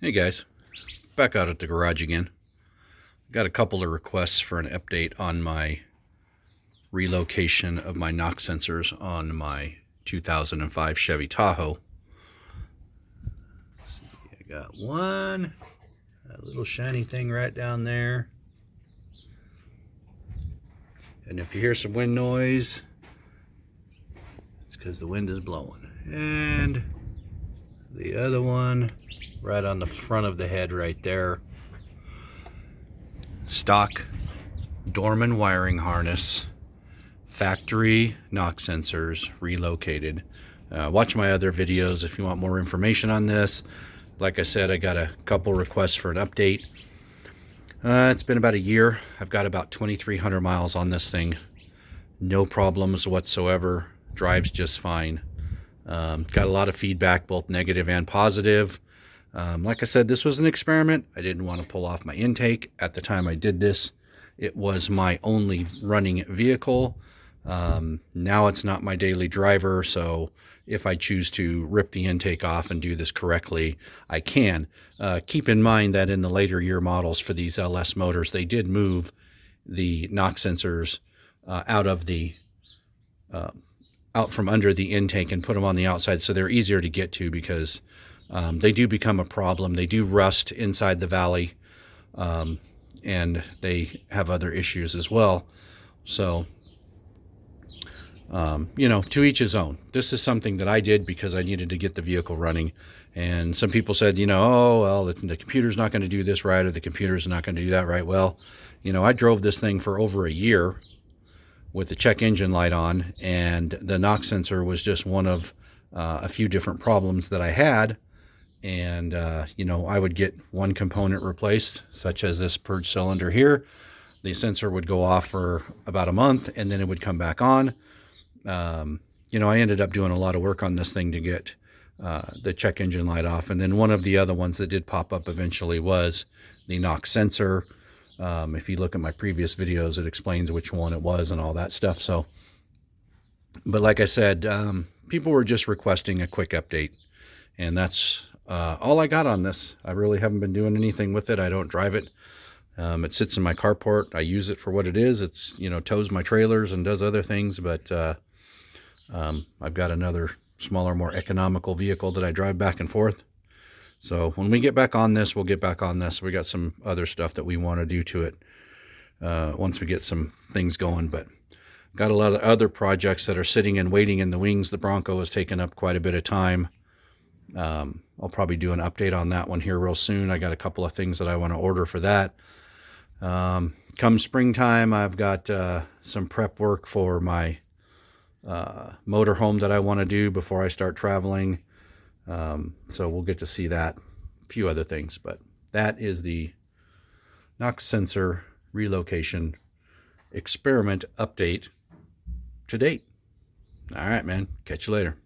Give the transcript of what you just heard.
Hey guys, back out at the garage again. Got a couple of requests for an update on my relocation of my knock sensors on my 2005 Chevy Tahoe. Let's see, I got one, that little shiny thing right down there. And if you hear some wind noise, it's because the wind is blowing. And the other one right on the front of the head right there. Stock Dorman wiring harness, factory knock sensors, relocated. Watch my other videos if you want more information on this. Like I said, I got a couple requests for an update. It's been about a year. I've got about 2,300 miles on this thing. No problems whatsoever. Drives just fine. Got a lot of feedback, both negative and positive. Like I said, this was an experiment. I didn't want to pull off my intake at the time I did this. It was my only running vehicle. Now it's not my daily driver, so if I choose to rip the intake off and do this correctly, I can. Keep in mind that in the later year models for these LS motors, they did move the knock sensors out from under the intake and put them on the outside, so they're easier to get to because they do become a problem. They do rust inside the valley, and they have other issues as well. So, to each his own. This is something that I did because I needed to get the vehicle running. And some people said, oh, well, the computer's not going to do this right, or the computer's not going to do that right. Well, I drove this thing for over a year with the check engine light on, and the knock sensor was just one of a few different problems that I had. And, I would get one component replaced, such as this purge cylinder here. The sensor would go off for about a month, and then it would come back on. I ended up doing a lot of work on this thing to get the check engine light off. And then one of the other ones that did pop up eventually was the knock sensor. If you look at my previous videos, it explains which one it was and all that stuff. So, but like I said, people were just requesting a quick update, and that's all I got on this. I really haven't been doing anything with it. I don't drive it. It sits in my carport. I use it for what it is. It's, tows my trailers and does other things, but I've got another smaller, more economical vehicle that I drive back and forth. So when we get back on this, we'll get back on this. We got some other stuff that we want to do to it once we get some things going, but got a lot of other projects that are sitting and waiting in the wings. The Bronco has taken up quite a bit of time. I'll probably do an update on that one here real soon. I got a couple of things that I want to order for that. Come springtime, I've got some prep work for my motorhome that I want to do before I start traveling. So we'll get to see that, a few other things, but that is the knock sensor relocation experiment update to date. All right, man. Catch you later.